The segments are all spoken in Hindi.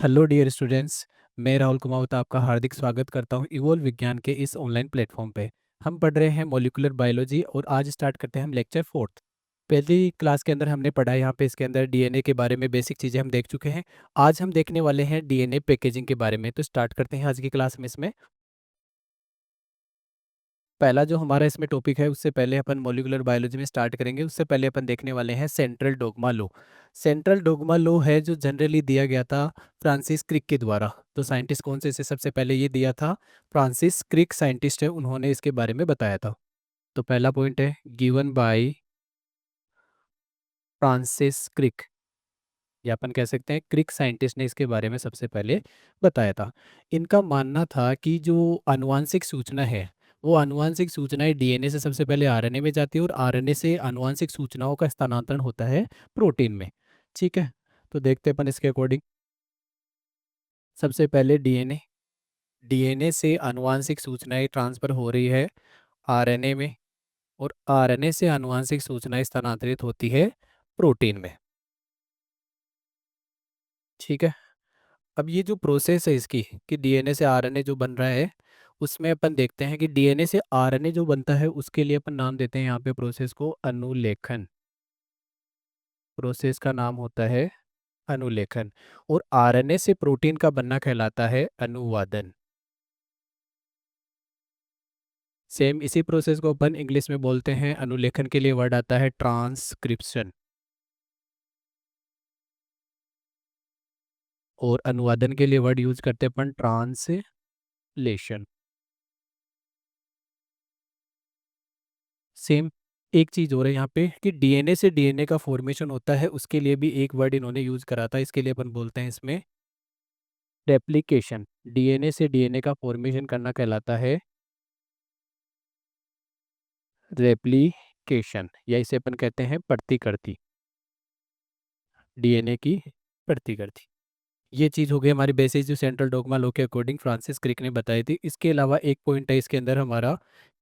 Hello dear students. मैं राहुल कुमावत आपका हार्दिक स्वागत करता हूं इवोल्व विज्ञान के इस ऑनलाइन प्लेटफॉर्म पे। हम पढ़ रहे हैं मॉलिक्यूलर बायोलॉजी और आज स्टार्ट करते हैं हम लेक्चर फोर्थ। पहली क्लास के अंदर हमने पढ़ा यहाँ पे इसके अंदर डीएनए के बारे में बेसिक चीज़ें हम देख चुके हैं। आज हम देखने वाले हैं डीएनए पैकेजिंग के बारे में। तो स्टार्ट करते हैं आज की क्लास में। इसमें पहला जो हमारा इसमें टॉपिक है, उससे पहले अपन मॉलिक्यूलर बायोलॉजी में स्टार्ट करेंगे, उससे पहले अपन देखने वाले हैं सेंट्रल डोग्मा लो। सेंट्रल डोग्मा लो है जो जनरली दिया गया था फ्रांसिस क्रिक के द्वारा। तो साइंटिस्ट कौन से इसे सबसे पहले ये दिया था? फ्रांसिस क्रिक साइंटिस्ट है, उन्होंने इसके बारे में बताया था। तो पहला पॉइंट है गिवन बाय फ्रांसिस क्रिक, या अपन कह सकते हैं क्रिक साइंटिस्ट ने इसके बारे में सबसे पहले बताया था। इनका मानना था कि जो आनुवांशिक सूचना है, वो आनुवांशिक सूचनाएं डीएनए से सबसे पहले आरएनए में जाती है और आरएनए से आनुवांशिक सूचनाओं का स्थानांतरण होता है प्रोटीन में। ठीक है, तो देखते हैं अपन इसके अकॉर्डिंग। सबसे पहले डीएनए, डीएनए से आनुवांशिक सूचनाएं ट्रांसफर हो रही है आरएनए में, और आरएनए से आनुवांशिक सूचनाएं स्थानांतरित होती है प्रोटीन में। ठीक है, अब ये जो प्रोसेस है इसकी कि डीएनए से आरएनए जो बन रहा है, उसमें अपन देखते हैं कि डीएनए से आरएनए जो बनता है उसके लिए अपन नाम देते हैं यहाँ पे प्रोसेस को अनुलेखन। प्रोसेस का नाम होता है अनुलेखन। और आरएनए से प्रोटीन का बनना कहलाता है अनुवादन। सेम इसी प्रोसेस को अपन इंग्लिश में बोलते हैं, अनुलेखन के लिए वर्ड आता है ट्रांसक्रिप्शन, और अनुवादन के लिए वर्ड यूज करते हैं अपन ट्रांसलेशन। सेम एक चीज हो रहा है यहाँ पे कि डीएनए से डीएनए का फॉर्मेशन होता है, उसके लिए भी एक वर्ड इन्होंने यूज करा था। इसके लिए अपन बोलते हैं इसमें रेप्लिकेशन। डीएनए से डीएनए का फॉर्मेशन करना कहलाता है रेप्लिकेशन, या इसे अपन कहते हैं प्रतिकृति, डीएनए की प्रतिकृति। ये चीज हो गई हमारी बेसिस जो सेंट्रल डोग्मा लॉ के अकॉर्डिंग फ्रांसिस क्रिक ने बताई थी। इसके अलावा एक पॉइंट है इसके अंदर हमारा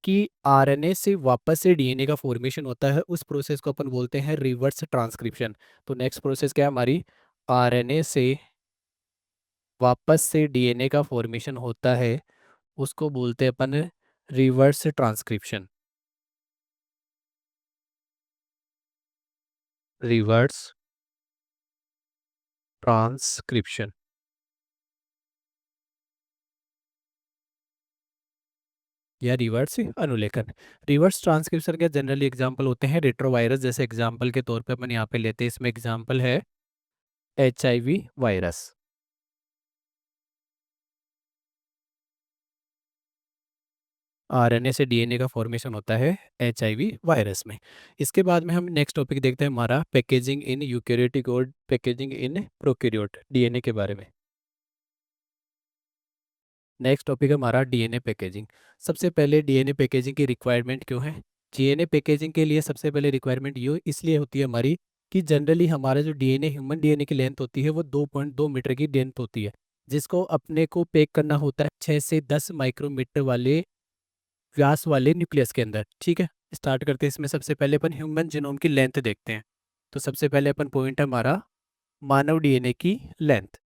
कि आरएनए से वापस से डीएनए का फॉर्मेशन होता है, उस प्रोसेस को अपन बोलते हैं रिवर्स ट्रांसक्रिप्शन। तो नेक्स्ट प्रोसेस क्या है हमारी? आरएनए से वापस से डीएनए का फॉर्मेशन होता है, उसको बोलते हैं अपन रिवर्स ट्रांसक्रिप्शन। रिवर्स ट्रांसक्रिप्शन या रिवर्स अनुलेखन। रिवर्स ट्रांसक्रिप्शन के जनरली एग्जांपल होते हैं रेट्रोवायरस। जैसे एग्जांपल के तौर पे अपन यहाँ पे लेते हैं, इसमें एग्जांपल है एचआईवी वायरस। आरएनए से डीएनए का फॉर्मेशन होता है एचआईवी वायरस में। इसके बाद में हम नेक्स्ट टॉपिक देखते हैं हमारा पैकेजिंग इन यूकेरियोटिक और पैकेजिंग इन प्रोकैरियोट, डीएनए के बारे में। नेक्स्ट टॉपिक है हमारा डीएनए पैकेजिंग। सबसे पहले डीएनए पैकेजिंग की रिक्वायरमेंट क्यों है? डीएनए पैकेजिंग के लिए सबसे पहले रिक्वायरमेंट ये इसलिए होती है हमारी कि जनरली हमारा जो डीएनए, ह्यूमन डीएनए की लेंथ होती है वो 2.2 मीटर की लेंथ होती है, जिसको अपने को पैक करना होता है 6 से 10 माइक्रोमीटर वाले व्यास वाले न्यूक्लियस के अंदर। ठीक है, स्टार्ट करते हैं। इसमें सबसे पहले अपन ह्यूमन जीनोम की लेंथ देखते हैं। तो सबसे पहले अपन पॉइंट है हमारा मानव डीएनए की लेंथ।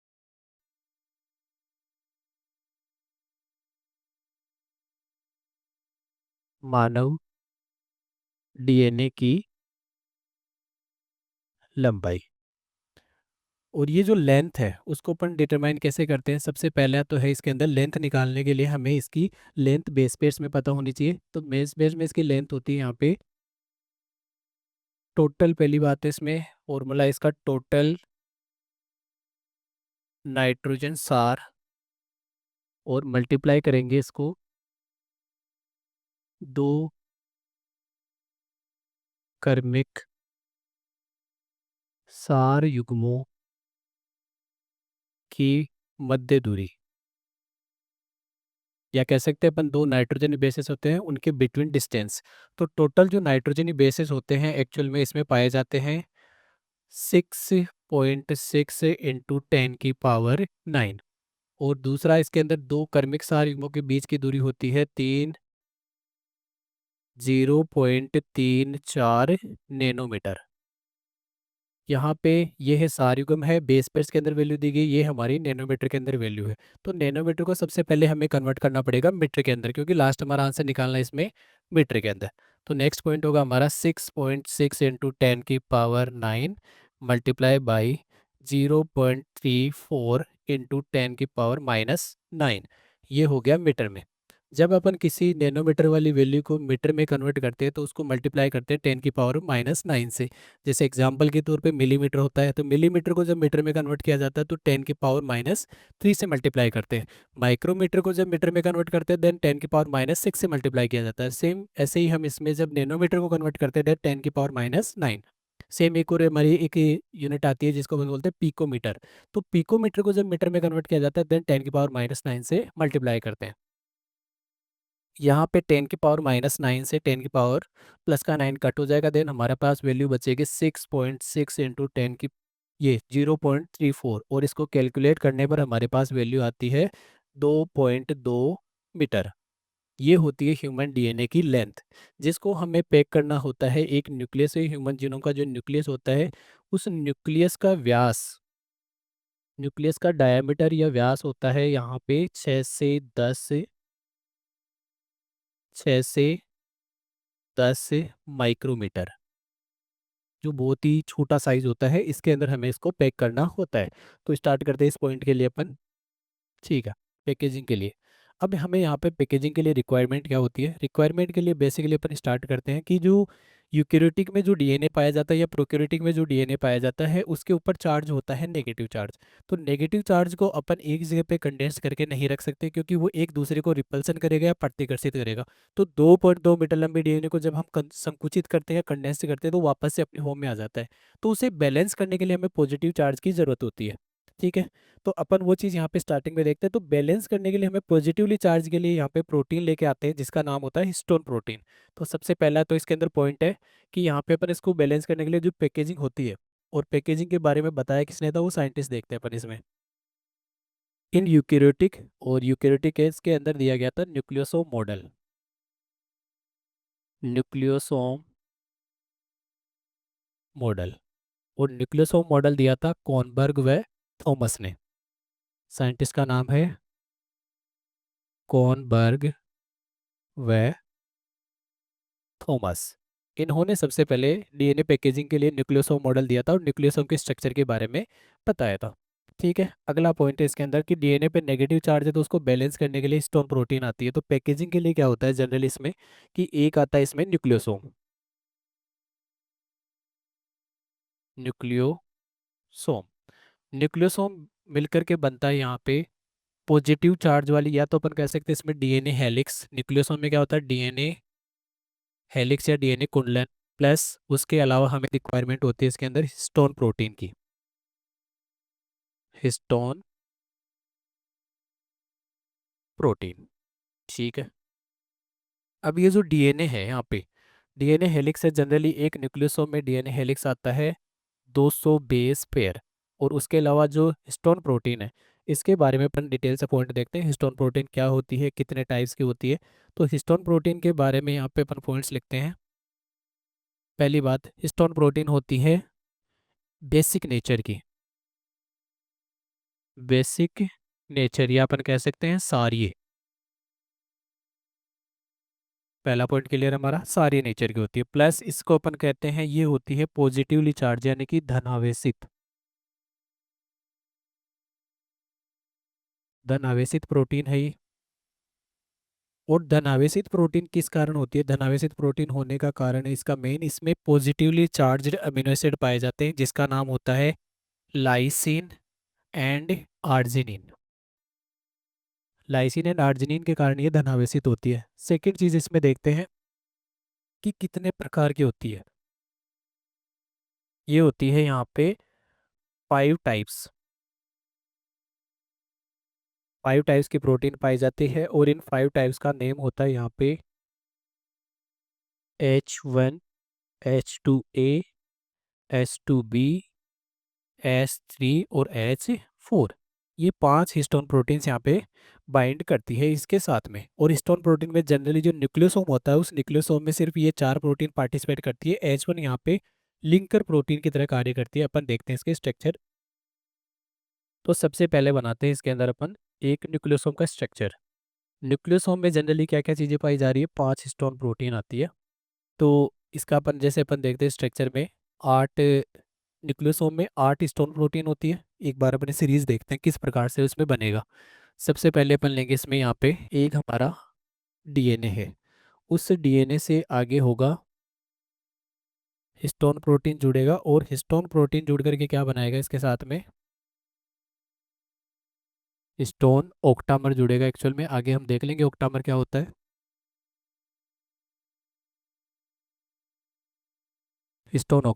मानव डीएनए की लंबाई। और ये जो लेंथ है उसको अपन डिटरमाइन कैसे करते हैं? सबसे पहला तो है इसके अंदर लेंथ निकालने के लिए हमें इसकी लेंथ बेस पेयर्स में पता होनी चाहिए। तो बेस पेयर्स में इसकी लेंथ होती है यहाँ पे टोटल। पहली बात है इसमें फॉर्मूला इसका टोटल नाइट्रोजन सार, और मल्टीप्लाई करेंगे इसको दो कर्मिक सार युग्मों की मध्य दूरी, या कह सकते हैं अपन दो नाइट्रोजन बेसेस होते हैं उनके बिटवीन डिस्टेंस। तो टोटल जो नाइट्रोजन बेसेस होते हैं एक्चुअल में इसमें पाए जाते हैं 6.6 इंटू 10⁹। और दूसरा इसके अंदर दो कर्मिक सार युग्मों के बीच की दूरी होती है 0.34 नैनोमीटर, यहाँ पे ये है सार युग्म है, बेस पेयर्स के अंदर वैल्यू दी गई, ये हमारी नैनोमीटर के अंदर वैल्यू है। तो नैनोमीटर को सबसे पहले हमें कन्वर्ट करना पड़ेगा मीटर के अंदर, क्योंकि लास्ट हमारा आंसर निकालना है इसमें मीटर के अंदर। तो नेक्स्ट पॉइंट होगा हमारा 6.6 इंटू 10⁹ मल्टीप्लाई बाई 0.34 इंटू 10⁻⁹ ये हो गया मीटर में। जब अपन किसी नैनोमीटर वाली वैल्यू को मीटर में कन्वर्ट करते हैं तो उसको मल्टीप्लाई करते हैं 10⁻⁹ से। जैसे एग्जांपल के तौर पे मिलीमीटर होता है, तो मिलीमीटर को जब मीटर में कन्वर्ट किया जाता है तो 10⁻³ से मल्टीप्लाई करते हैं। माइक्रोमीटर को जब मीटर में कन्वर्ट करते हैं देन 10⁻⁶ से मल्टीप्लाई किया जाता है। सेम ऐसे ही हम इसमें जब नैनोमीटर को कन्वर्ट करते हैं देन 10⁻⁹ सेम एक और हमारी एक यूनिट आती है जिसको हम बोलते हैं पिकोमीटर। तो पिकोमीटर को जब मीटर में कन्वर्ट किया जाता है देन 10⁻⁹ से मल्टीप्लाई करते हैं। यहाँ पे 10⁻⁹ से 10 की पावर प्लस का 9 कट हो जाएगा, देन हमारे पास वैल्यू बचेगी 6.6 इंटू 10 की ये 0.34, और इसको कैलकुलेट करने पर हमारे पास वैल्यू आती है 2.2 मीटर। ये होती है ह्यूमन डीएनए की लेंथ, जिसको हमें पैक करना होता है एक न्यूक्लियस है। ह्यूमन जीनोम का जो न्यूक्लियस होता है उस न्यूक्लियस का व्यास, न्यूक्लियस का डायमीटर या व्यास होता है यहाँ पे 6 से 10 माइक्रोमीटर, जो बहुत ही छोटा साइज होता है। इसके अंदर हमें इसको पैक करना होता है। तो स्टार्ट करते हैं इस पॉइंट के लिए अपन। ठीक है, पैकेजिंग के लिए अब हमें यहाँ पे पैकेजिंग के लिए रिक्वायरमेंट क्या होती है। रिक्वायरमेंट के लिए बेसिकली अपन स्टार्ट करते हैं कि जो यूकेरियोटिक में जो डीएनए पाया जाता है या प्रोकैरियोटिक में जो डीएनए पाया जाता है उसके ऊपर चार्ज होता है नेगेटिव चार्ज। तो नेगेटिव चार्ज को अपन एक जगह पे कंडेंस करके नहीं रख सकते, क्योंकि वो एक दूसरे को रिपल्सन करेगा या प्रतिकर्षित करेगा। तो 2.2 मीटर लंबे डीएनए को जब हम संकुचित करते हैं, कंडेंस करते हैं, तो वापस से अपने होम में आ जाता है। तो उसे बैलेंस करने के लिए हमें पॉजिटिव चार्ज की ज़रूरत होती है। ठीक है, तो अपन वो चीज़ यहाँ पे स्टार्टिंग में देखते हैं। तो बैलेंस करने के लिए हमें पॉजिटिवली चार्ज के लिए यहाँ पे प्रोटीन लेके आते हैं जिसका नाम होता है हिस्टोन प्रोटीन। तो सबसे पहला तो इसके अंदर पॉइंट है कि यहाँ पे अपन इसको बैलेंस करने के लिए जो पैकेजिंग होती है, और पैकेजिंग के बारे में बताया किसने था, वो साइंटिस्ट देखते हैं अपन इसमें। इन यूकेरियोटिक और यूकेरियोटिक केस के अंदर दिया गया था न्यूक्लियोसोम मॉडल, न्यूक्लियोसोम मॉडल, और न्यूक्लियोसोम मॉडल दिया था कॉनबर्ग व थॉमस ने। साइंटिस्ट का नाम है कॉनबर्ग व थॉमस। इन्होंने सबसे पहले डीएनए पैकेजिंग के लिए न्यूक्लियोसोम मॉडल दिया था और न्यूक्लियोसोम के स्ट्रक्चर के बारे में बताया था। ठीक है, अगला पॉइंट है इसके अंदर कि डीएनए पे नेगेटिव चार्ज है तो उसको बैलेंस करने के लिए हिस्टोन प्रोटीन आती है। तो पैकेजिंग के लिए क्या होता है जनरली इसमें कि एक आता है इसमें न्यूक्लियोसोम, न्यूक्लियोसोम न्यूक्लियोसोम मिलकर के बनता है यहाँ पे पॉजिटिव चार्ज वाली, या तो अपन कह सकते हैं इसमें डीएनए हेलिक्स। न्यूक्लियोसोम में क्या होता है, डीएनए हेलिक्स या डीएनए कुंडलन, प्लस उसके अलावा हमें रिक्वायरमेंट होती है इसके अंदर हिस्टोन प्रोटीन की, हिस्टोन प्रोटीन। ठीक है, अब ये जो डीएनए है यहाँ पे डीएनए हेलिक्स है, जनरली एक न्यूक्लियोसोम में डीएनए हेलिक्स आता है 200 बेस पेयर। और उसके अलावा जो हिस्टोन प्रोटीन है इसके बारे में अपन डिटेल से पॉइंट देखते हैं। हिस्टोन प्रोटीन क्या होती है, कितने टाइप्स की होती है। तो हिस्टोन प्रोटीन के बारे में यहाँ पे अपन पॉइंट्स लिखते हैं। पहली बात, हिस्टोन प्रोटीन होती है बेसिक नेचर की, बेसिक नेचर या अपन कह सकते हैं सारी। पहला पॉइंट क्लियर हमारा, सारी नेचर की होती है। प्लस इसको अपन कहते हैं ये होती है पॉजिटिवली चार्ज यानी कि धनावेशित, धनावेशित प्रोटीन है ये। और धनावेशित प्रोटीन किस कारण होती है, धनावेशित प्रोटीन होने का कारण है इसका मेन, इसमें पॉजिटिवली चार्ज्ड अमीनो एसिड पाए जाते हैं जिसका नाम होता है lysine and arginine. Lysine and arginine के कारण ये धनावेशित होती है। सेकेंड चीज इसमें देखते हैं कि कितने प्रकार की होती है। ये होती है यहाँ पे 5 टाइप्स, 5 टाइप्स की प्रोटीन पाई जाती है। और इन 5 टाइप्स का नेम होता है यहाँ पे H1, H2A, H2B, H3 और H4। ये 5 हिस्टोन प्रोटीन्स यहाँ पे बाइंड करती है इसके साथ में। और हिस्टोन प्रोटीन में जनरली जो न्यूक्लियोसोम होता है उस न्यूक्लियोसोम में सिर्फ ये 4 प्रोटीन पार्टिसिपेट करती है। H1 यहाँ पे लिंकर प्रोटीन की तरह कार्य करती है। अपन देखते हैं इसके स्ट्रक्चर। तो सबसे पहले बनाते हैं इसके अंदर अपन एक न्यूक्लियोसोम का स्ट्रक्चर। न्यूक्लियोसोम में जनरली क्या क्या चीज़ें पाई जा रही है, 5 हिस्टोन प्रोटीन आती है। तो इसका अपन जैसे अपन देखते हैं स्ट्रक्चर में, 8 न्यूक्लियोसोम में 8 हिस्टोन प्रोटीन होती है। एक बार अपने सीरीज देखते हैं किस प्रकार से उसमें बनेगा। सबसे पहले अपन लेंगे इसमें यहाँ पे एक हमारा डीएनए है। उस डीएनए से आगे होगा हिस्टोन प्रोटीन जुड़ेगा, और हिस्टोन प्रोटीन जुड़ करके क्या बनाएगा इसके साथ में, हिस्टोन ओक्टामर जुड़ेगा। एक्चुअल में आगे हम देख लेंगे ओक्टामर क्या होता है। हिस्टोन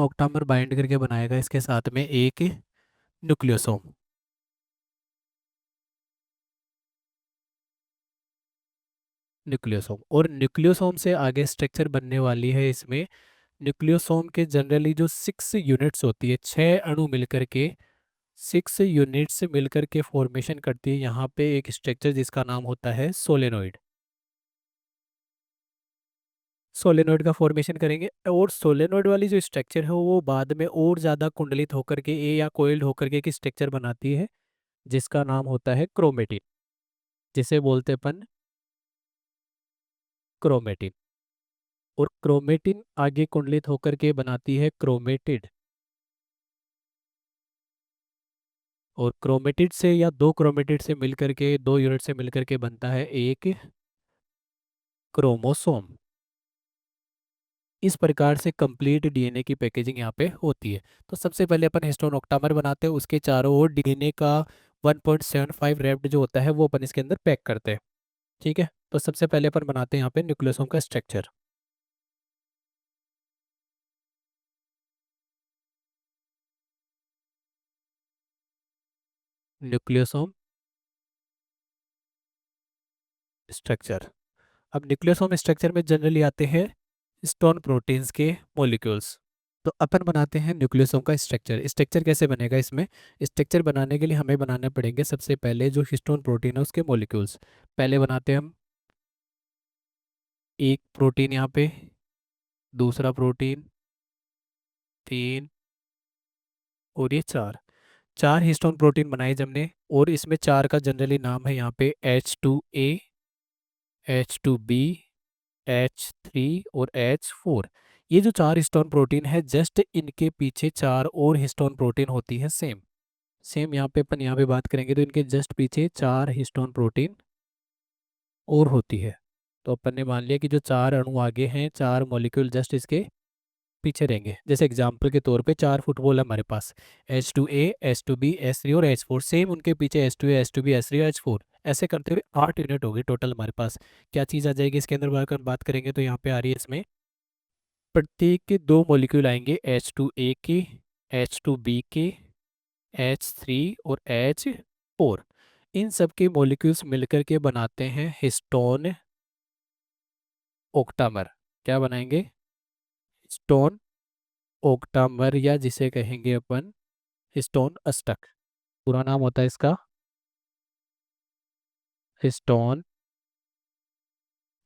ओक्टामर बाइंड करके बनाएगा इसके साथ में एक न्यूक्लियोसोम। न्यूक्लियोसोम और न्यूक्लियोसोम से आगे स्ट्रक्चर बनने वाली है इसमें। न्यूक्लियोसोम के जनरली जो 6 यूनिट्स होती है, 6 अणु मिलकर के 6 यूनिट्स मिलकर के फॉर्मेशन करती है यहाँ पे एक स्ट्रक्चर जिसका नाम होता है सोलेनोइड। सोलेनोइड का फॉर्मेशन करेंगे, और सोलेनोइड वाली जो स्ट्रक्चर है वो बाद में और ज़्यादा कुंडलित होकर के या कोइल्ड होकर के एक स्ट्रक्चर बनाती है जिसका नाम होता है क्रोमेटिन, जिसे बोलते हैं अपन क्रोमेटिन। और क्रोमेटिन आगे कुंडलित होकर के बनाती है क्रोमेटिड। और क्रोमेटिड से या दो क्रोमेटिड से मिलकर के, 2 यूनिट से मिलकर के बनता है एक क्रोमोसोम। इस प्रकार से कंप्लीट डीएनए की पैकेजिंग यहाँ पे होती है। तो सबसे पहले अपन हिस्टोन ऑक्टामर बनाते हैं, उसके चारों ओर डीएनए का 1.75 रेप्ड जो होता है वो अपन इसके अंदर पैक करते हैं। ठीक है, तो सबसे पहले अपन बनाते हैं यहाँ पे न्यूक्लियोसोम का स्ट्रक्चर। Nucleosome structure. अब न्यूक्लियोसोम स्ट्रक्चर में जनरली आते हैं स्टोन प्रोटीन्स के मॉलिक्यूल्स। तो अपन बनाते हैं न्यूक्लियोसोम का स्ट्रक्चर। स्ट्रक्चर कैसे बनेगा इसमें, स्ट्रक्चर बनाने के लिए हमें बनाने पड़ेंगे सबसे पहले जो हिस्टोन प्रोटीन है उसके मॉलिक्यूल्स। पहले बनाते हैं हम एक प्रोटीन यहाँ पे, दूसरा प्रोटीन, 3, और ये 4। 4 हिस्टोन प्रोटीन बनाए जब हमने, और इसमें 4 का जनरली नाम है यहाँ पे H2A, H2B, H3 और H4। ये जो 4 हिस्टोन प्रोटीन है, जस्ट इनके पीछे 4 और हिस्टोन प्रोटीन होती है सेम। सेम यहाँ पे अपन यहाँ पे बात करेंगे तो इनके जस्ट पीछे 4 हिस्टोन प्रोटीन और होती है। तो अपन ने मान लिया कि जो 4 अणु आगे हैं, 4 मॉलिक्यूल जस्ट इसके पीछे रहेंगे। जैसे एग्जाम्पल के तौर पे 4 फुटबॉल है हमारे पास, H2A, H2B, H3 और H4। सेम उनके पीछे H2A, H2B, H3 और H4। ऐसे करते हुए 8 यूनिट होगी टोटल हमारे पास। क्या चीज़ आ जाएगी इसके अंदर बात करेंगे तो यहाँ पे आ रही है इसमें प्रत्येक के 2 मॉलिक्यूल आएंगे, H2A के, H2B के, H3 और H4। इन सब के मॉलिक्यूल्स मिलकर के बनाते हैं हिस्टोन ओक्टामर। क्या बनाएंगे, हिस्टोन ओक्टामर, या जिसे कहेंगे अपन हिस्टोन अष्टक। पूरा नाम होता है इसका हिस्टोन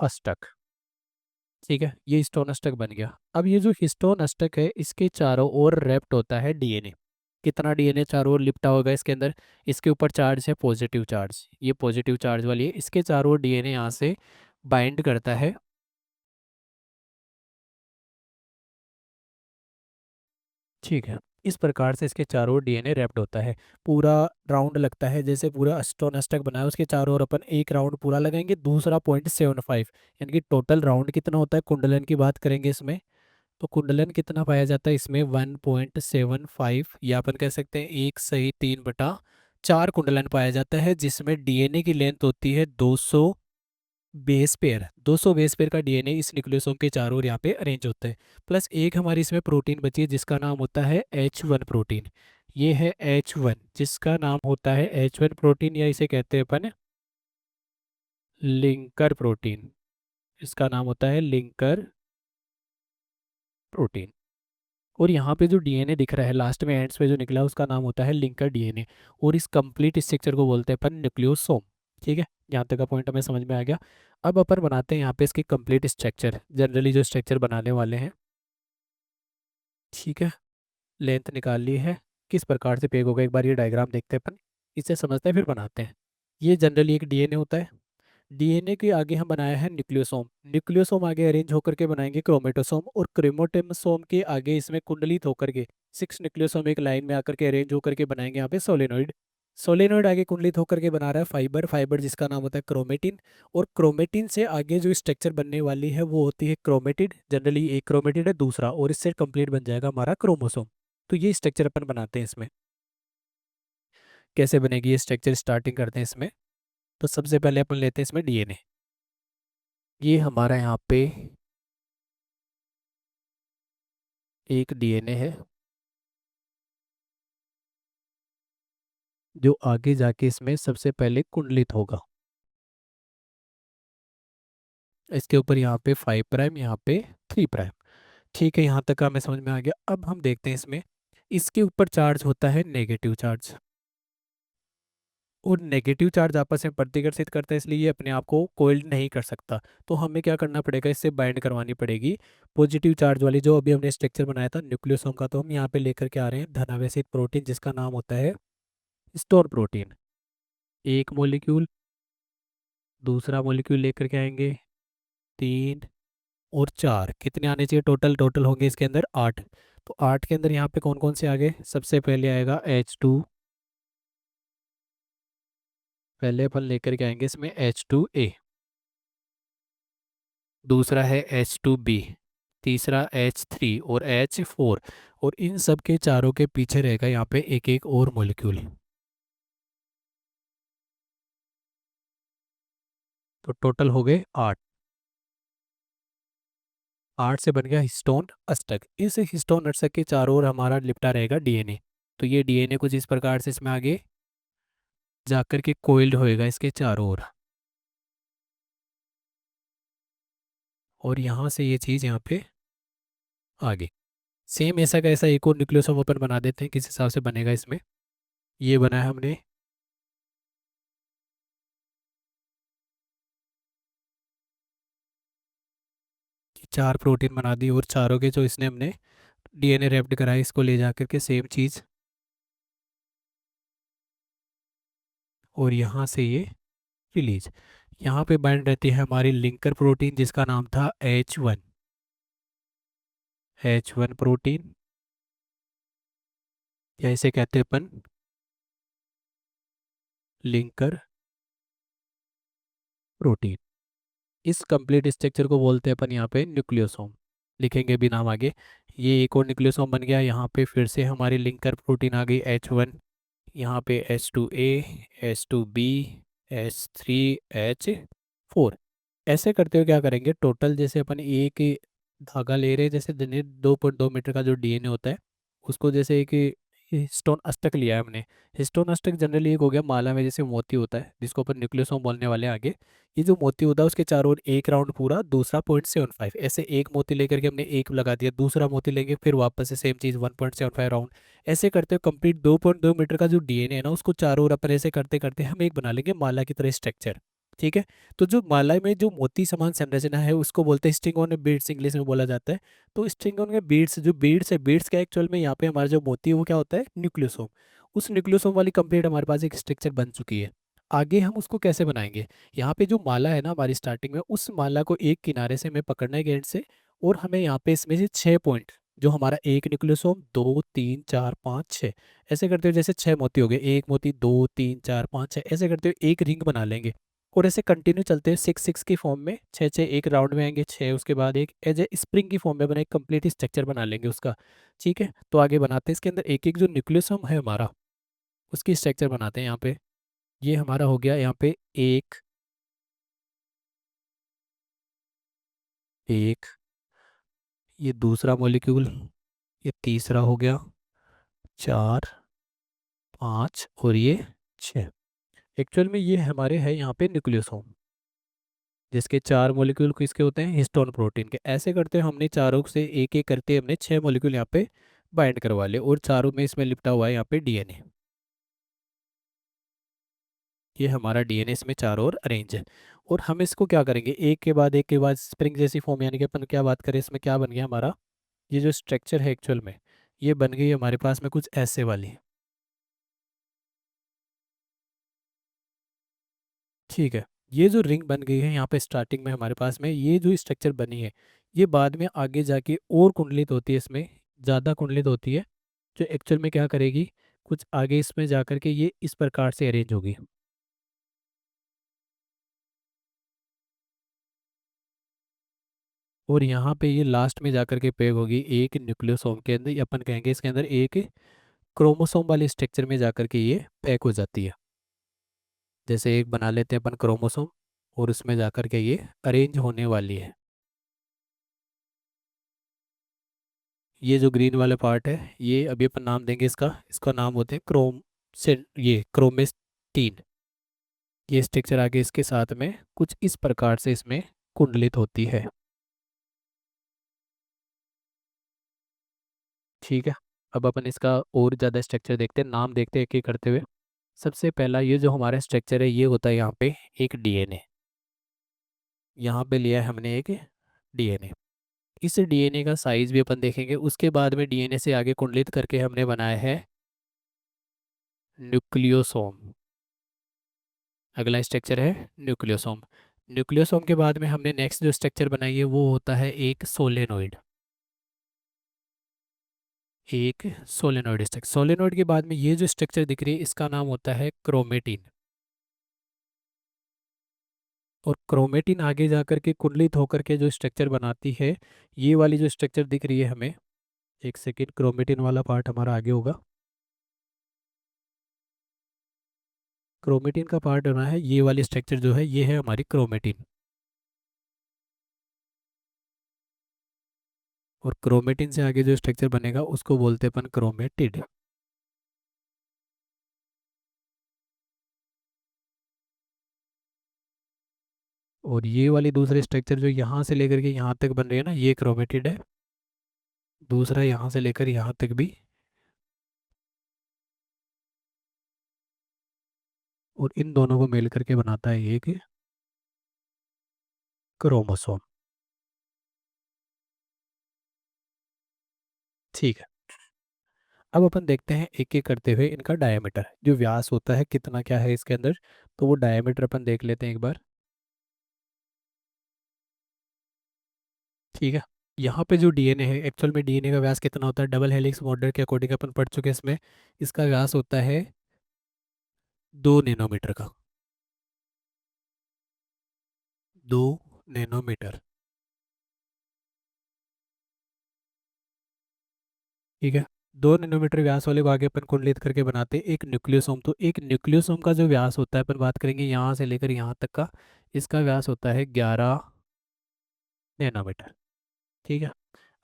अष्टक। ठीक है, ये हिस्टोन अष्टक बन गया। अब ये जो हिस्टोन अष्टक है इसके चारों ओर रैप्ट होता है डीएनए। कितना डीएनए चारों ओर लिपटा होगा इसके अंदर, इसके ऊपर चार्ज है पॉजिटिव चार्ज, ये पॉजिटिव चार्ज वाली है। इसके चारों ओर डीएनए यहाँ से बाइंड करता है। ठीक है, इस प्रकार से इसके चारों ओर डीएनए रैप्ड होता है। पूरा राउंड लगता है, जैसे पूरा स्टोन अष्टक बनाया उसके चारों ओर अपन एक राउंड पूरा लगाएंगे, दूसरा 0.75, यानी कि टोटल राउंड कितना होता है। कुंडलन की बात करेंगे इसमें, तो कुंडलन कितना पाया जाता है इसमें 1.75, या अपन कह सकते हैं 1/3/4 कुंडलन पाया जाता है, जिसमें डीएनए की लेंथ होती है 200 बेस पेयर। 200 बेस पेयर का डीएनए इस न्यूक्लियोसोम के चारों ओर यहाँ पे अरेंज होता है। प्लस एक हमारी इसमें प्रोटीन बची है जिसका नाम होता है H1 प्रोटीन। ये है H1 जिसका नाम होता है H1 प्रोटीन, या इसे कहते हैं अपन लिंकर प्रोटीन। इसका नाम होता है लिंकर प्रोटीन। और यहाँ पे जो डीएनए दिख रहा है लास्ट में एंड्स पे जो निकला उसका नाम होता है लिंकर डीएनए। और इस कंप्लीट स्ट्रक्चर को बोलते हैं अपन न्यूक्लियोसोम। ठीक है, यहाँ तक का पॉइंट हमें समझ में आ गया। अब अपन बनाते हैं यहाँ पे इसकी कंप्लीट स्ट्रक्चर, जनरली जो स्ट्रक्चर बनाने वाले हैं। ठीक है, लेंथ निकाल ली है। किस प्रकार से पेग होगा एक बार ये डायग्राम देखते हैं अपन, इसे समझते हैं फिर बनाते हैं। ये जनरली एक डीएनए होता है। डीएनए के आगे हम बनाया है न्यूक्लियोसोम। न्यूक्लियोसोम आगे अरेंज होकर के बनाएंगे क्रोमेटोसोम, और क्रोमोटोसोम के आगे इसमें कुंडलित होकर के 6 न्यूक्लियोसोम एक लाइन में आकर के अरेंज होकर के बनाएंगे यहाँ पे सोलेनोइड। सोलेनोइड आगे कुंडलित होकर के बना रहा है फाइबर, फाइबर जिसका नाम होता है क्रोमेटिन। और क्रोमेटिन से आगे जो स्ट्रक्चर बनने वाली है वो होती है क्रोमेटिड। जनरली एक क्रोमेटिड है दूसरा, और इससे कंप्लीट बन जाएगा हमारा क्रोमोसोम। तो ये स्ट्रक्चर अपन बनाते हैं इसमें। कैसे बनेगी ये स्ट्रक्चर, स्टार्टिंग करते हैं इसमें। तो सबसे पहले अपन लेते हैं इसमें डीएनए। ये हमारा यहाँ पे एक डीएनए है जो आगे जाके इसमें सबसे पहले कुंडलित होगा। इसके ऊपर यहाँ पे 5 प्राइम, यहाँ पे 3 प्राइम। ठीक है, यहाँ तक हमें समझ में आ गया। अब हम देखते हैं इसमें, इसके ऊपर चार्ज होता है नेगेटिव चार्ज, और नेगेटिव चार्ज आपस में प्रतिकर्षित करता है, इसलिए ये अपने आप को कोइल्ड नहीं कर सकता। तो हमें क्या करना पड़ेगा, इससे बाइंड करवानी पड़ेगी पॉजिटिव चार्ज वाली, जो अभी हमने स्ट्रक्चर बनाया था न्यूक्लियोसोम का। तो हम यहाँ पे लेकर के आ रहे हैं धनावेशित प्रोटीन जिसका नाम होता है स्टोर प्रोटीन। एक मोलिक्यूल, दूसरा मोलिक्यूल लेकर के आएंगे, 3 और 4। कितने आने चाहिए टोटल, टोटल होंगे इसके अंदर 8। तो 8 के अंदर यहाँ पे कौन कौन से आ गए, सबसे पहले आएगा H2। पहले अपन लेकर के आएंगे इसमें H2A। दूसरा है H2B। तीसरा H3 और H4। और इन सब के चारों के पीछे रहेगा यहाँ पे एक एक और मोलिक्यूल। तो टोटल हो गए 8। 8 से बन गया हिस्टोन अष्टक। इस हिस्टोन अष्टक के चारों ओर हमारा लिपटा रहेगा डीएनए। तो ये डीएनए कुछ इस प्रकार से इसमें आगे जाकर के कोइल्ड होएगा इसके चारों ओर, और यहाँ से ये चीज़ यहाँ पे आगे। सेम ऐसा का ऐसा एक और न्यूक्लियोसोम अपन बना देते हैं, किस हिसाब से बनेगा इसमें। ये बनाया हमने, 4 प्रोटीन बना दी, और चारों के जो इसने हमने डीएनए रैप्ड कराया, इसको ले जा करके सेम चीज़, और यहाँ से ये रिलीज। यहाँ पे बाइंड रहती है हमारी लिंकर प्रोटीन जिसका नाम था H1। H1 प्रोटीन, या इसे कहते हैं अपन लिंकर प्रोटीन। इस कंप्लीट स्ट्रक्चर को बोलते हैं अपन यहाँ पे न्यूक्लियोसोम, लिखेंगे भी नाम आगे। ये एक और न्यूक्लियोसोम बन गया। यहाँ पे फिर से हमारी लिंकर प्रोटीन आ गई H1। यहाँ पे H2A, H2B, H3H4। ऐसे करते हुए क्या करेंगे, टोटल जैसे अपन एक ही धागा ले रहे हैं, जैसे 2.2 मीटर का जो डीएनए होता है, उसको जैसे एक हिस्टोन अष्टक लिया है हमने। हिस्टोन अष्टक जनरली एक हो गया माला में जैसे मोती होता है, जिसको अपन न्यूक्लियोसोम बोलने वाले हैं आगे। ये जो मोती होता है उसके चारों ओर एक राउंड पूरा, दूसरा 0.75, ऐसे एक मोती लेकर के हमने एक लगा दिया, दूसरा मोती लेंगे फिर वापस से सेम चीज़ 1.75 राउंड। ऐसे करते हुए कंप्लीट 2.2 मीटर का जो डीएनए है ना, उसको चारों ओर अपन ऐसे करते करते हम एक बना लेंगे माला की तरह स्ट्रक्चर। ठीक है। तो जो माला में जो मोती समान संरचना है उसको बोलते हैं स्ट्रिंग ऑन बीड्स, इंग्लिश में बोला जाता है। तो स्ट्रिंग ऑन के बीड्स, जो बीड्स है, बीड्स का एक्चुअल में यहाँ पे हमारा जो मोती है वो क्या होता है, न्यूक्लियोसोम। उस न्यूक्लियोसोम वाली कंप्लीट हमारे पास एक स्ट्रक्चर बन चुकी है। आगे हम उसको कैसे बनाएंगे, यहाँ पे जो माला है ना हमारी स्टार्टिंग में, उस माला को एक किनारे से हमें पकड़ना है एंड से, और हमें यहाँ पे इसमें से 6 पॉइंट, जो हमारा एक न्यूक्लियोसोम, 2 3 4 5 6, ऐसे करते हुए जैसे 6 मोती हो गए, एक मोती, 2 3 4 5 6, ऐसे करते हुए एक रिंग बना लेंगे। और ऐसे कंटिन्यू चलते हैं 6 6 की फॉर्म में, 6 6 एक राउंड में आएंगे, 6 उसके बाद एक एज ए स्प्रिंग की फॉर्म में बना एक कंप्लीट स्ट्रक्चर बना लेंगे उसका। ठीक है, तो आगे बनाते हैं इसके अंदर एक एक जो न्यूक्लियोसोम है हमारा, उसकी स्ट्रक्चर बनाते हैं यहाँ पे। ये हमारा हो गया यहाँ पे एक, एक, ये दूसरा मॉलिक्यूल, ये तीसरा हो गया, 4 5, और ये 6। एक्चुअल में ये हमारे है यहाँ पे न्यूक्लियोसोम, जिसके 4 मॉलिक्यूल किसके होते हैं, हिस्टोन प्रोटीन के। ऐसे करते हैं हमने चारों से एक एक करते हमने 6 मॉलिक्यूल यहाँ पे बाइंड करवा लिए, और चारों में इसमें लिपटा हुआ है यहाँ पे डीएनए। ये हमारा डीएनए इसमें चारों ओर अरेंज है। और हम इसको क्या करेंगे, एक के बाद एक के बाद स्प्रिंग जैसी फॉर्म, यानी कि अपन क्या बात करें, इसमें क्या बन गया हमारा ये जो स्ट्रक्चर है एक्चुअल में, ये बन गई हमारे पास में कुछ ऐसे वाली। ठीक है। ये जो रिंग बन गई है यहाँ पे स्टार्टिंग में हमारे पास में, ये जो स्ट्रक्चर बनी है, ये बाद में आगे जाके और कुंडलित होती है, इसमें ज़्यादा कुंडलित होती है, जो एक्चुअल में क्या करेगी, कुछ आगे इसमें जा कर के ये इस प्रकार से अरेंज होगी। और यहाँ पे ये लास्ट में जाकर के पैक होगी एक न्यूक्लियोसोम के अंदर, या अपन कहेंगे इसके अंदर एक क्रोमोसोम वाले स्ट्रक्चर में जाकर के ये पैक हो जाती है। जैसे एक बना लेते हैं अपन क्रोमोसोम, और उसमें जाकर के ये अरेंज होने वाली है। ये जो ग्रीन वाला पार्ट है, ये अभी अपन नाम देंगे इसका, इसका नाम होते हैं क्रोम से, ये क्रोमेस्टीन। ये स्ट्रक्चर आगे इसके साथ में कुछ इस प्रकार से इसमें कुंडलित होती है। ठीक है। अब अपन इसका और ज़्यादा स्ट्रक्चर देखते हैं, नाम देखते हैं एक एक करते हुए। सबसे पहला ये जो हमारा स्ट्रक्चर है, ये होता है यहाँ पे एक डीएनए। यहाँ पे लिया है हमने एक डीएनए। इस डीएनए का साइज भी अपन देखेंगे, उसके बाद में डीएनए से आगे कुंडलित करके हमने बनाया है न्यूक्लियोसोम। अगला स्ट्रक्चर है न्यूक्लियोसोम। न्यूक्लियोसोम के बाद में हमने नेक्स्ट जो स्ट्रक्चर बनाई है वो होता है एक सोलेनोइड। एक सोलेनोइड स्ट्रक्चर। सोलेनोइड के बाद में ये जो स्ट्रक्चर दिख रही है, इसका नाम होता है क्रोमेटिन। और क्रोमेटिन आगे जाकर के कुंडलित होकर के जो स्ट्रक्चर बनाती है, ये वाली जो स्ट्रक्चर दिख रही है हमें, एक सेकेंड, क्रोमेटिन वाला पार्ट हमारा आगे होगा। क्रोमेटिन का पार्ट बना है, ये वाली स्ट्रक्चर जो है ये है हमारी क्रोमेटिन। और क्रोमेटिन से आगे जो स्ट्रक्चर बनेगा उसको बोलते हैं अपन क्रोमेटिड। और ये वाली दूसरे स्ट्रक्चर जो यहाँ से लेकर के यहाँ तक बन रही है ना, ये क्रोमेटिड है। दूसरा यहाँ से लेकर यहाँ तक भी। और इन दोनों को मिल करके बनाता है एक क्रोमोसोम। ठीक है। अब अपन देखते हैं एक एक करते हुए इनका डायमीटर, जो व्यास होता है कितना क्या है इसके अंदर, तो वो डायमीटर अपन देख लेते हैं एक बार। ठीक है। यहाँ पे जो डीएनए है, एक्चुअल में डीएनए का व्यास कितना होता है, डबल हेलिक्स मॉडल के अकॉर्डिंग अपन पढ़ चुके हैं इसमें। इसका व्यास होता है 2 नैनोमीटर का। 2 नैनोमीटर। ठीक है। 2 नैनोमीटर व्यास वाले को आगे अपन कुंडलित करके बनाते हैं एक न्यूक्लियोसोम। तो एक न्यूक्लियोसोम का जो व्यास होता है, अपन बात करेंगे यहाँ से लेकर यहाँ तक का, इसका व्यास होता है 11 नैनोमीटर। ठीक है।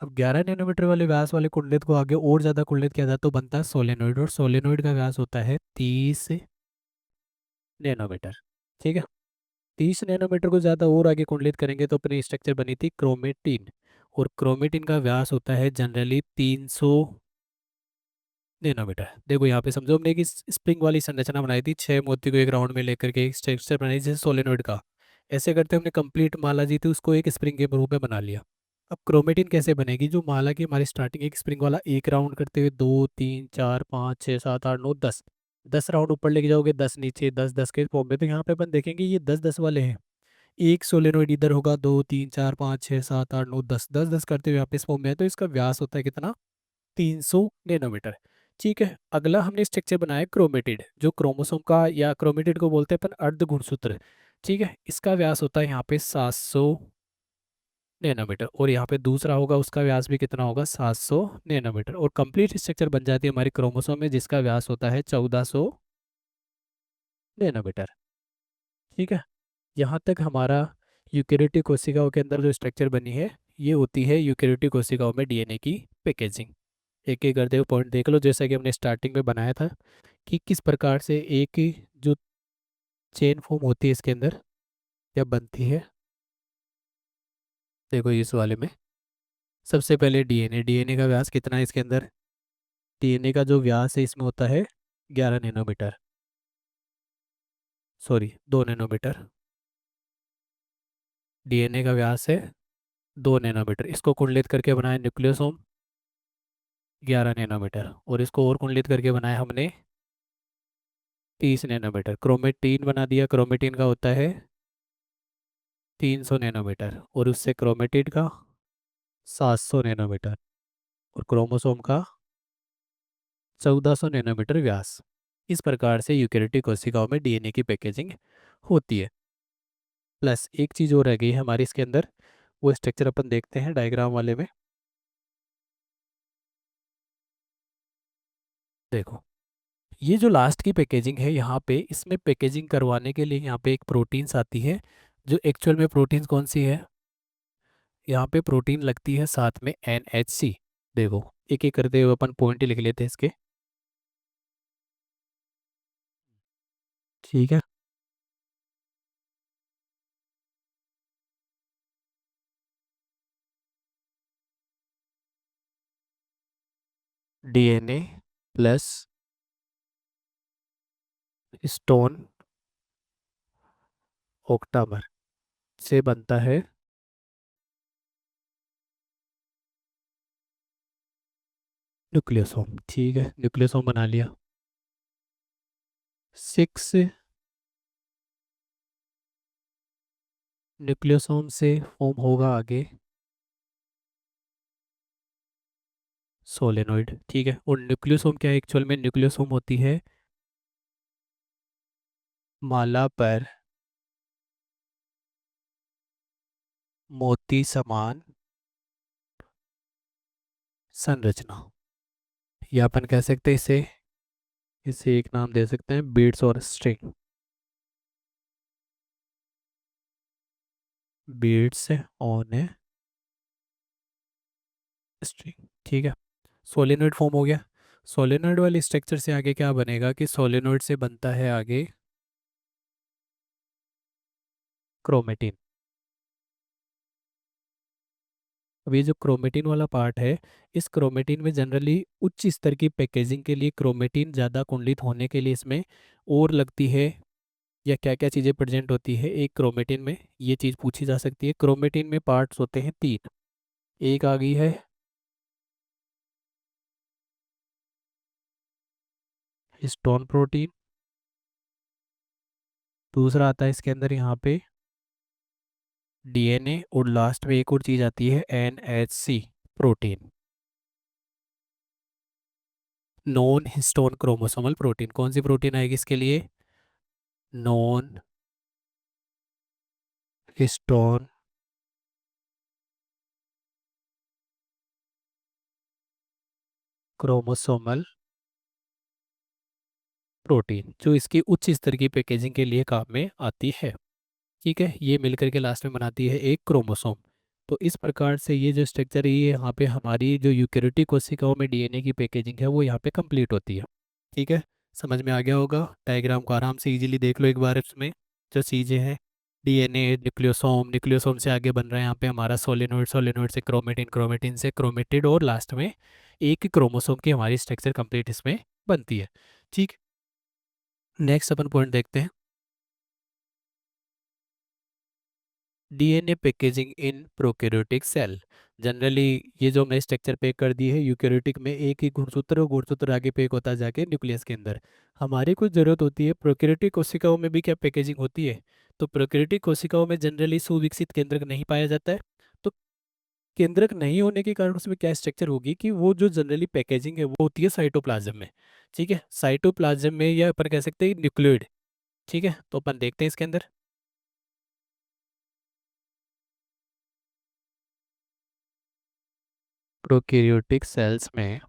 अब 11 नैनोमीटर वाले व्यास वाले कुंडलित को आगे और ज़्यादा कुंडलित किया जाए तो बनता है सोलेनोइड, और सोलेनोइड का व्यास होता है 30 नैनोमीटर। ठीक है। 30 नैनोमीटर को ज़्यादा और आगे कुंडलित करेंगे तो अपनी स्ट्रक्चर बनी थी क्रोमेटिन। और क्रोमेटिन का व्यास होता है जनरली 300 नैनोमीटर। देखो यहाँ पे समझो, हमने एक स्प्रिंग वाली संरचना बनाई थी, 6 मोती को एक राउंड में लेकर के एक स्ट्रक्चर बनाई जैसे सोलेनोइड का। ऐसे करते हमने कंप्लीट माला जी थी उसको एक स्प्रिंग के रूप में बना लिया। अब क्रोमेटिन कैसे बनेगी, जो माला की हमारी स्टार्टिंग एक स्प्रिंग वाला एक राउंड करते हुए 2 3 4 5 6 7 8 9 10, 10 राउंड ऊपर लेके जाओगे, 10 नीचे, 10 10 के फॉर्म में, तो यहाँ पे अपन देखेंगे ये 10 10 वाले हैं। एक सोलेनोइड इधर होगा, 2 3 4 5 6 7 8 9 10, 10 10 करते हुए यहाँ पे इस फॉर्म में है, तो इसका व्यास होता है कितना, 300 नैनोमीटर। ठीक है। अगला हमने स्ट्रक्चर बनाया क्रोमेटिड, जो क्रोमोसोम का, या क्रोमेटिड को बोलते हैं अपन अर्ध गुणसूत्र। ठीक है। इसका व्यास होता है यहाँ पे 700 नैनोमीटर। और यहाँ पे दूसरा होगा, उसका व्यास भी कितना होगा, 700 नैनोमीटर। और कंप्लीट स्ट्रक्चर बन जाती है हमारी क्रोमोसोम में, जिसका व्यास होता है 1400 नैनोमीटर। ठीक है। यहाँ तक हमारा यूकेरियोटिक कोशिकाओं के अंदर जो स्ट्रक्चर बनी है, ये होती है यूकेरियोटिक कोशिकाओं में डीएनए की पैकेजिंग। एक एक करते हुए पॉइंट देख लो, जैसा कि हमने स्टार्टिंग में बनाया था कि किस प्रकार से एक जो चेन फॉर्म होती है इसके अंदर या बनती है। देखो इस वाले में सबसे पहले डीएनए, डीएनए का व्यास कितना है इसके अंदर, डीएनए का जो व्यास है इसमें होता है 11 नैनोमीटर, सॉरी 2 नैनोमीटर। डीएनए का व्यास है 2 नैनोमीटर। इसको कुंडलित करके बनाया न्यूक्लियोसोम। 11 नैनोमीटर, और इसको और कुंडलित करके बनाया हमने 30 नैनोमीटर। क्रोमेटीन बना दिया, क्रोमेटीन का होता है 300 नैनोमीटर, और उससे क्रोमेटिड का 700 नैनोमीटर, और क्रोमोसोम का 1400 नैनोमीटर व्यास। इस प्रकार से यूकेरियोटिक कोशिकाओं में डीएनए की पैकेजिंग होती है। प्लस एक चीज़ और रह गई है हमारी इसके अंदर, वो स्ट्रक्चर अपन देखते हैं डायग्राम वाले में। देखो, ये जो लास्ट की पैकेजिंग है यहाँ पे, इसमें पैकेजिंग करवाने के लिए यहाँ पे एक प्रोटीन्स आती है, जो एक्चुअल में प्रोटीन्स कौन सी है, यहाँ पे प्रोटीन लगती है साथ में NHC। देखो, एक एक करते हुए अपन पॉइंट ही लिख लेते हैं इसके। ठीक है। DNA प्लस स्टोन ओक्टामर से बनता है न्यूक्लियोसोम। ठीक है, न्यूक्लियोसोम बना लिया। 6 न्यूक्लियोसोम से फॉर्म होगा आगे सोलेनोइड। ठीक है, और न्यूक्लियोसोम क्या है, एक्चुअल में न्यूक्लियोसोम होती है माला पर मोती समान संरचना, या अपन कह सकते हैं इसे, इसे एक नाम दे सकते हैं बीड्स और string. Beads on a string. ठीक है, सोलेनोइड फॉर्म हो गया। सोलेनोइड वाले स्ट्रक्चर से आगे क्या बनेगा कि सोलेनोइड से बनता है आगे क्रोमेटिन। अब ये जो क्रोमेटिन वाला पार्ट है, इस क्रोमेटिन में जनरली उच्च स्तर की पैकेजिंग के लिए क्रोमेटिन ज़्यादा कुंडलित होने के लिए इसमें और लगती है, या क्या क्या चीज़ें प्रेजेंट होती है एक क्रोमेटिन में, ये चीज़ पूछी जा सकती है। क्रोमेटिन में पार्ट्स होते हैं 3। एक आ गई है हिस्टोन प्रोटीन, दूसरा आता है इसके अंदर यहाँ पे DNA, और लास्ट में एक और चीज़ आती है NHC protein, non histone chromosomal protein. कौन सी प्रोटीन आएगी इसके लिए, नॉन हिस्टोन क्रोमोसोमल प्रोटीन, जो इसकी उच्च स्तर की पैकेजिंग के लिए काम में आती है। ठीक है, ये मिलकर के लास्ट में बनाती है एक क्रोमोसोम। तो इस प्रकार से ये जो स्ट्रक्चर है, ये यहाँ पे हमारी जो यूकेरियोटिक कोशिकाओं में DNA की पैकेजिंग है वो यहाँ पे कंप्लीट होती है। ठीक है, समझ में आ गया होगा। डायग्राम को आराम से इजीली देख लो एक बार। इसमें जो चीज़ें हैं, DNA, न्यूक्लियोसोम, न्यूक्लियोसोम से आगे बन रहा है यहाँ पे हमारा सोलेनोइड, सोलेनोइड से क्रोमेटिन, क्रोमेटिन से क्रोमेटिड, और लास्ट में एक क्रोमोसोम की हमारी स्ट्रक्चर कंप्लीट इसमें बनती है। ठीक, नेक्स्ट अपन पॉइंट देखते हैं, DNA packaging in prokaryotic cell. Generally ये जो हमने स्ट्रक्चर पैक कर दी है, यूकैरियोटिक में एक ही गुणसूत्र, और गुणसूत्र आगे पैक होता है जाके न्यूक्लियस के अंदर। हमारी कुछ ज़रूरत होती है प्रोकैरियोटिक कोशिकाओं में भी क्या पैकेजिंग होती है, तो प्रोकैरियोटिक कोशिकाओं में जनरली सुविकसित केंद्रक नहीं पाया जाता है। तो केंद्रक नहीं होने के कारण उसमें क्या स्ट्रक्चर होगी कि वो जो जनरली पैकेजिंग है वो होती है साइटोप्लाज्म में। ठीक है, साइटोप्लाज्म में, या अपन कह सकते हैं न्यूक्लियोइड। ठीक है, तो अपन देखते हैं इसके अंदर। प्रोकैरियोटिक सेल्स में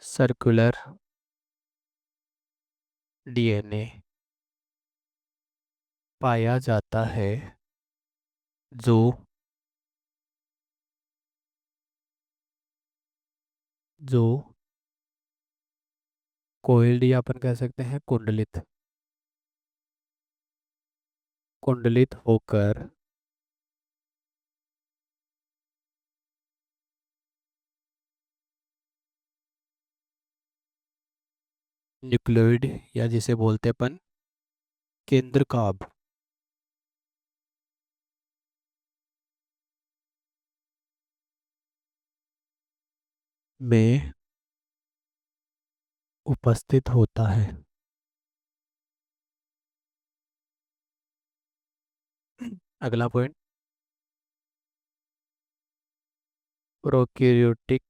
सर्कुलर DNA पाया जाता है, जो जो कोइल्ड, या अपन कह सकते हैं कुंडलित, कुंडलित होकर न्यूक्लियोइड, या जिसे बोलते हैं अपन केंद्रकाभ, में उपस्थित होता है। अगला पॉइंट, प्रोकैरियोटिक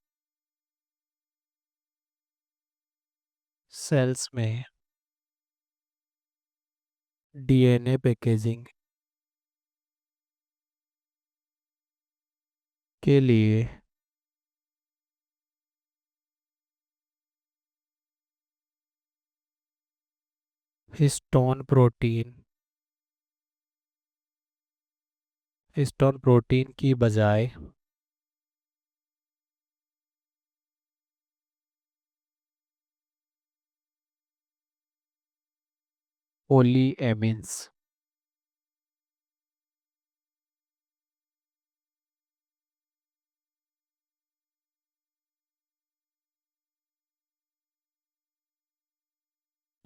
सेल्स में डीएनए पैकेजिंग के लिए हिस्टोन प्रोटीन की बजाय पोलीएमिन्स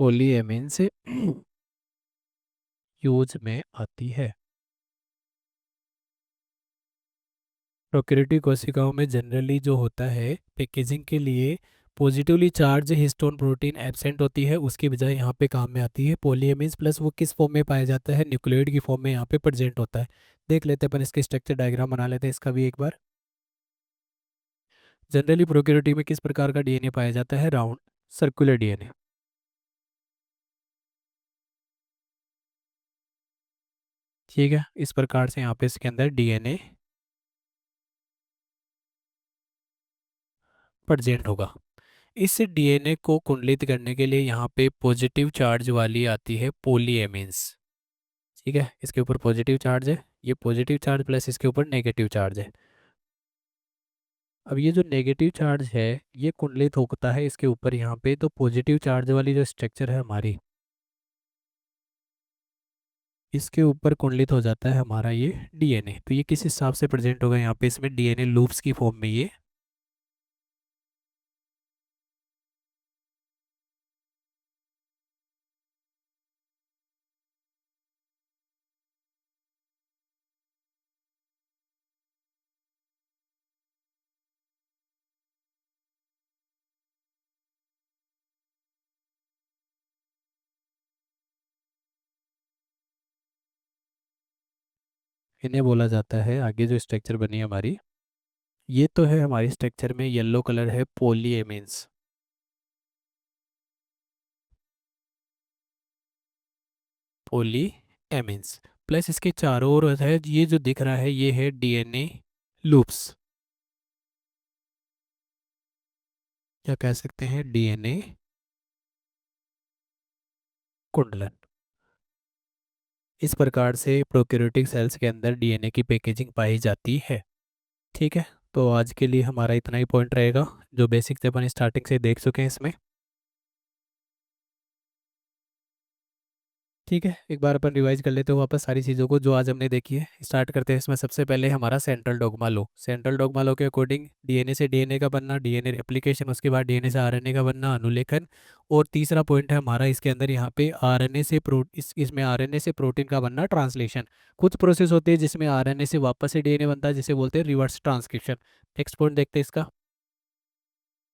पोलीएमिन्स यूज में आती है। प्रोकैरियोटिक कोशिकाओं में जनरली जो होता है पैकेजिंग के लिए positively charge histone protein absent होती है, उसकी बजाय यहाँ पे काम में आती है पोलीएमिन्स प्लस। वो किस फॉर्म में पाया जाता है? न्यूक्लियोइड की फॉर्म में यहाँ पे प्रेजेंट होता है। देख लेते हैं अपन, इसके स्ट्रक्चर डायग्राम बना लेते हैं इसका भी एक बार। जनरली प्रोकैरियोटिक में किस प्रकार का डीएनए पाया जाता है? Round circular DNA. ठीक है, इस प्रकार से यहाँ पे इसके अंदर डीएनए प्रेजेंट होगा। इस डीएनए को कुंडलित करने के लिए यहाँ पे पॉजिटिव चार्ज वाली आती है पोलीएमिन्स। ठीक है, इसके ऊपर पॉजिटिव चार्ज है, ये पॉजिटिव चार्ज प्लस इसके ऊपर नेगेटिव चार्ज है। अब ये जो नेगेटिव चार्ज है ये कुंडलित होता है इसके ऊपर यहाँ पे, तो पॉजिटिव चार्ज वाली जो स्ट्रक्चर है हमारी, इसके ऊपर कुंडलित हो जाता है हमारा ये डीएनए। तो ये किस हिसाब से प्रेजेंट होगा यहाँ पे? इसमें डीएनए लूप्स की फॉर्म में ये इन्हें बोला जाता है। आगे जो स्ट्रक्चर बनी है हमारी, ये तो है हमारी स्ट्रक्चर में येलो कलर है पोलीएमिन्स। पोलीएमिन्स प्लस इसके चारों ओर है ये जो दिख रहा है ये है डीएनए लूप्स, क्या कह सकते हैं? डीएनए कुंडलन। इस प्रकार से प्रोकैरियोटिक सेल्स के अंदर डीएनए की पैकेजिंग पाई जाती है। ठीक है, तो आज के लिए हमारा इतना ही पॉइंट रहेगा जो बेसिक से अपन स्टार्टिंग से देख चुके हैं इसमें। ठीक है, एक बार अपन रिवाइज कर लेते हो वापस सारी चीज़ों को जो आज हमने देखी है। स्टार्ट करते हैं इसमें सबसे पहले हमारा सेंट्रल डोग्मा लो। सेंट्रल डोग्मा लो के अकॉर्डिंग डीएनए से डीएनए का बनना, डीएनए रेप्लिकेशन, उसके बाद डीएनए से आरएनए का बनना, अनुलेखन। और तीसरा पॉइंट है हमारा इसके अंदर यहाँ पे आरएनए से इसमें आरएनए से प्रोटीन का बनना, ट्रांसलेशन। कुछ प्रोसेस होती है जिसमें आरएनए से वापस से डीएनए बनता है जिसे बोलते हैं रिवर्स ट्रांसक्रिप्शन। नेक्स्ट पॉइंट देखते हैं इसका।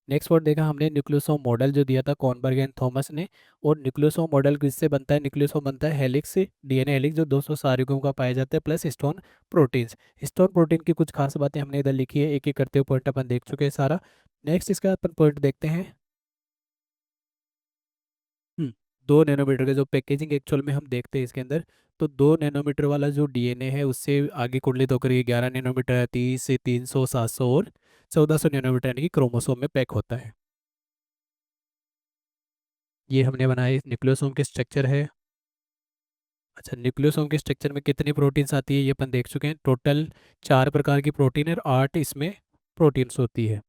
नेक्स्ट वर्ड देखा हमने न्यूक्लियोसोम मॉडल जो दिया था कॉर्नबर्ग एंड थॉमस ने। और न्यूक्लियोसोम मॉडल किससे बनता है? न्यूक्लियोसोम बनता है हेलिक्स से, डीएनए हेलिक्स जो 200 सारिकों का पाया जाता है, plus histone proteins. Histone protein की कुछ खास बातें हमने इधर लिखी है, एक एक करते हुए पॉइंट अपन देख चुके हैं सारा। नेक्स्ट इसका अपन पॉइंट देखते हैं। हम्म, 2 नैनोमीटर का जो पैकेजिंग एक्चुअल में हम देखते हैं इसके अंदर, तो 2 नैनोमीटर वाला जो डीएनए है उससे आगे कुंडलित होकर ये 11 नैनोमीटर, 30 से 300, 700 और 1400 नैनोमीटर यानी कि क्रोमोसोम में पैक होता है। ये हमने बनाए न्यूक्लियोसोम के स्ट्रक्चर है। अच्छा, न्यूक्लियोसोम के स्ट्रक्चर में कितनी प्रोटीन्स आती है ये अपन देख चुके हैं। टोटल 4 प्रकार की प्रोटीन है और 8 इसमें प्रोटीन्स होती है।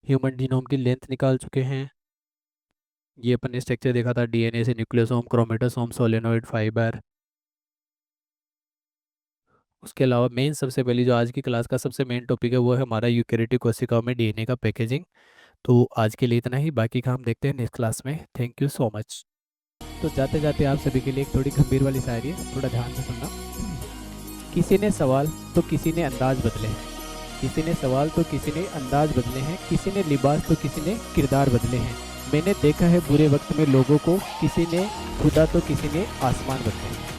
ह्यूमन जीनोम की लेंथ निकाल चुके हैं। ये अपन ने स्ट्रक्चर देखा था डीएनए से न्यूक्लियोसोम, क्रोमेटोसोम, सोलेनोइड फाइबर। उसके अलावा मेन सबसे पहली जो आज की क्लास का सबसे मेन टॉपिक है वो है हमारा यूकेरियोटिक कोशिकाओं में डीएनए का पैकेजिंग। तो आज के लिए इतना ही, बाकी का हम देखते हैं नेक्स्ट क्लास में। Thank you so much. तो जाते जाते आप सभी के लिए एक थोड़ी गंभीर वाली शायरी है, थोड़ा ध्यान से सुनना। किसी ने सवाल तो किसी ने अंदाज बदले, किसी ने सवाल तो किसी ने अंदाज बदले हैं, किसी ने लिबास तो किसी ने किरदार बदले हैं। मैंने देखा है बुरे वक्त में लोगों को, किसी ने खुदा तो किसी ने आसमान बदले हैं।